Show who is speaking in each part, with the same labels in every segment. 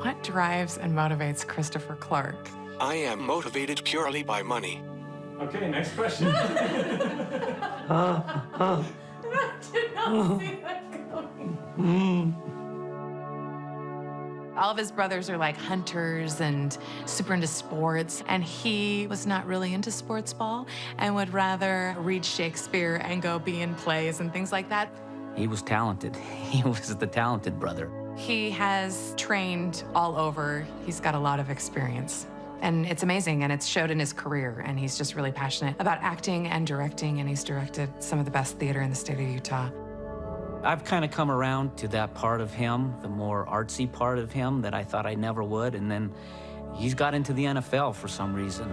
Speaker 1: What drives and motivates Christopher Clark?
Speaker 2: I am motivated purely by money.
Speaker 3: Okay, next question.
Speaker 1: I did not see that coming. All of his brothers are like hunters and super into sports, and he was not really into sports ball and would rather read Shakespeare and go be in plays and things like that.
Speaker 4: He was talented. He was the talented brother.
Speaker 1: He has trained all over. He's got a lot of experience. And it's amazing, and it's showed in his career, and he's just really passionate about acting and directing, and he's directed some of the best theater in the state of Utah.
Speaker 4: I've kind of come around to that part of him, the more artsy part of him that I thought I never would, and then he's got into the NFL for some reason,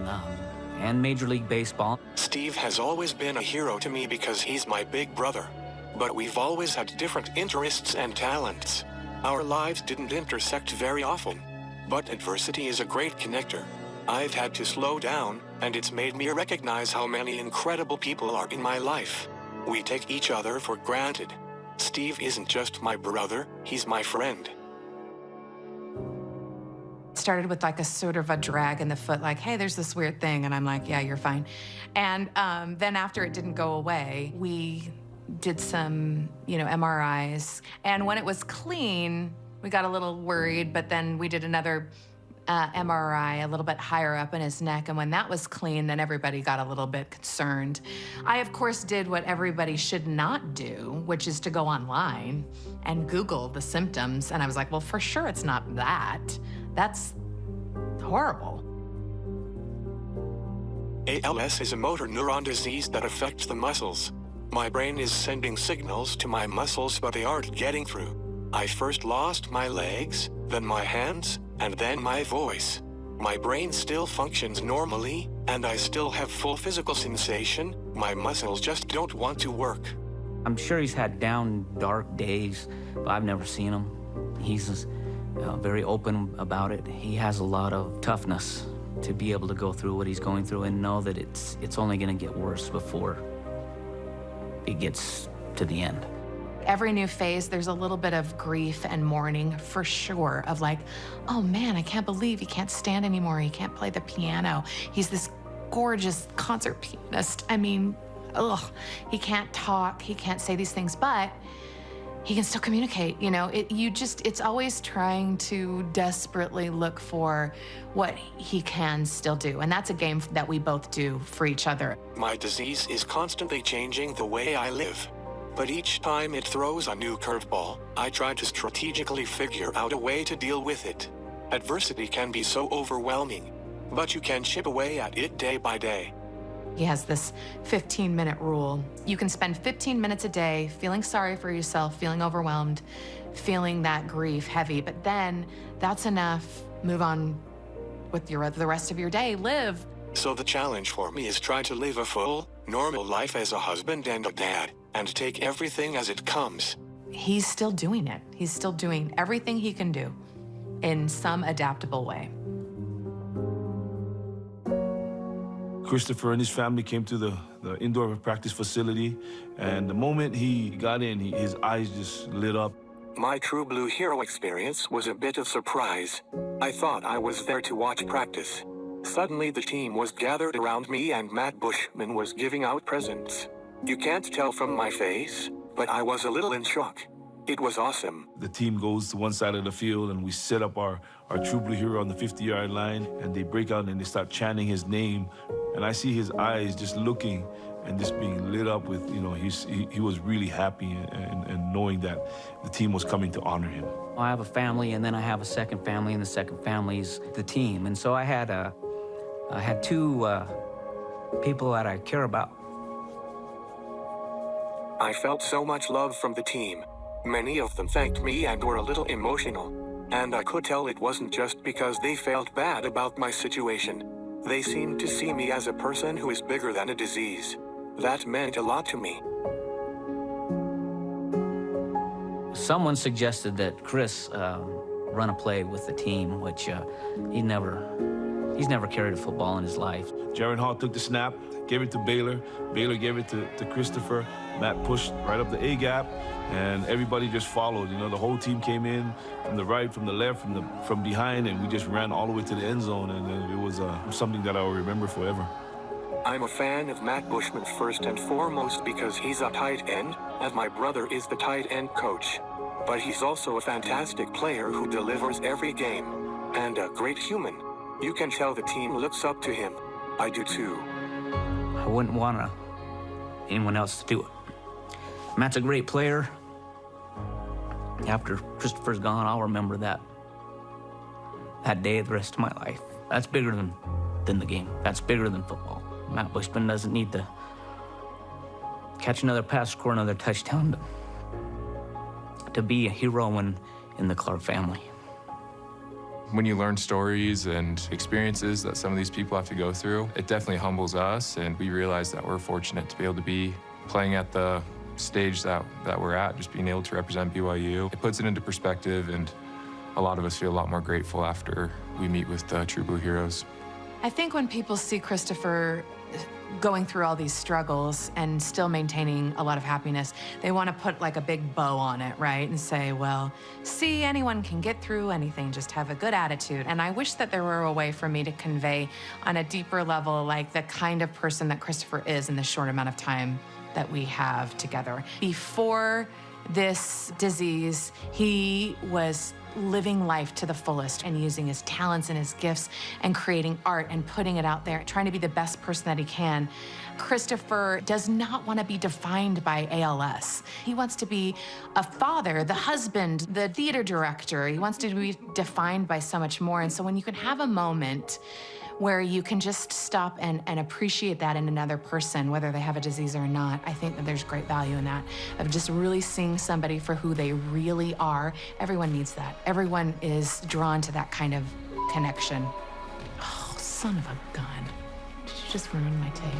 Speaker 4: and Major League Baseball.
Speaker 2: Steve has always been a hero to me because he's my big brother. But we've always had different interests and talents. Our lives didn't intersect very often. But adversity is a great connector. I've had to slow down, and it's made me recognize how many incredible people are in my life. We take each other for granted. Steve isn't just my brother, he's my friend.
Speaker 1: It started with like a sort of a drag in the foot, like, hey, there's this weird thing, and I'm like, yeah, you're fine. And then after it didn't go away, we did some, MRIs. And when it was clean, we got a little worried, but then we did another MRI a little bit higher up in his neck, and when that was clean, then everybody got a little bit concerned. I, of course, did what everybody should not do, which is to go online and Google the symptoms, and I was like, well, for sure it's not that. That's horrible.
Speaker 2: ALS is a motor neuron disease that affects the muscles. My brain is sending signals to my muscles, but they aren't getting through. I first lost my legs, then my hands, and then my voice. My brain still functions normally, and I still have full physical sensation. My muscles just don't want to work.
Speaker 4: I'm sure he's had down, dark days, but I've never seen him. He's very open about it. He has a lot of toughness to be able to go through what he's going through and know that it's only going to get worse before it gets to the end.
Speaker 1: Every new phase, there's a little bit of grief and mourning, for sure, of like, oh man, I can't believe he can't stand anymore. He can't play the piano. He's this gorgeous concert pianist. I mean, he can't talk, he can't say these things, but he can still communicate, it's always trying to desperately look for what he can still do. And that's a game that we both do for each other.
Speaker 2: My disease is constantly changing the way I live. But each time it throws a new curveball, I try to strategically figure out a way to deal with it. Adversity can be so overwhelming, but you can chip away at it day by day.
Speaker 1: He has this 15-minute rule. You can spend 15 minutes a day feeling sorry for yourself, feeling overwhelmed, feeling that grief heavy, but then that's enough. Move on with the rest of your day, live.
Speaker 2: So the challenge for me is try to live a full, normal life as a husband and a dad, and take everything as it comes.
Speaker 1: He's still doing it. He's still doing everything he can do in some adaptable way.
Speaker 5: Christopher and his family came to the indoor practice facility, and the moment he got in, his eyes just lit up.
Speaker 2: My True Blue Hero experience was a bit of surprise. I thought I was there to watch practice. Suddenly the team was gathered around me and Matt Bushman was giving out presents. You can't tell from my face, but I was a little in shock. It was awesome.
Speaker 5: The team goes to one side of the field and we set up our True Blue Hero on the 50-yard line, and they break out and they start chanting his name. And I see his eyes just looking and just being lit up with, he was really happy and knowing that the team was coming to honor him.
Speaker 4: I have a family, and then I have a second family, and the second family is the team. And so I had two people that I care about.
Speaker 2: I felt so much love from the team. Many of them thanked me and were a little emotional. And I could tell it wasn't just because they felt bad about my situation. They seemed to see me as a person who is bigger than a disease. That meant a lot to me.
Speaker 4: Someone suggested that Chris run a play with the team, which he never He's never carried a football in his life.
Speaker 5: Jaron Hall took the snap, gave it to Baylor. Baylor gave it to Christopher. Matt pushed right up the A-gap, and everybody just followed. You know, the whole team came in from the right, from the left, from behind, and we just ran all the way to the end zone, and it was something that I will remember forever.
Speaker 2: I'm a fan of Matt Bushman first and foremost because he's a tight end, as my brother is the tight end coach. But he's also a fantastic player who delivers every game, and a great human. You can tell the team looks up to him. I do too.
Speaker 4: I wouldn't want anyone else to do it. Matt's a great player. After Christopher's gone, I'll remember that day the rest of my life. That's bigger than the game. That's bigger than football. Matt Bushman doesn't need to catch another pass, score another touchdown to be a hero in the Clark family.
Speaker 6: When you learn stories and experiences that some of these people have to go through, it definitely humbles us, and we realize that we're fortunate to be able to be playing at the stage that we're at, just being able to represent BYU. It puts it into perspective, and a lot of us feel a lot more grateful after we meet with the True Blue Heroes.
Speaker 1: I think when people see Christopher going through all these struggles and still maintaining a lot of happiness, they want to put like a big bow on it, right? And say, well, see, anyone can get through anything, just have a good attitude. And I wish that there were a way for me to convey on a deeper level, like the kind of person that Christopher is in the short amount of time that we have together. Before this disease, he was living life to the fullest and using his talents and his gifts and creating art and putting it out there, trying to be the best person that he can. Christopher does not want to be defined by ALS. He wants to be a father, the husband, the theater director. He wants to be defined by so much more. And so when you can have a moment where you can just stop and appreciate that in another person, whether they have a disease or not, I think that there's great value in that, of just really seeing somebody for who they really are. Everyone needs that. Everyone is drawn to that kind of connection. Oh, son of a gun. Did you just ruin my take?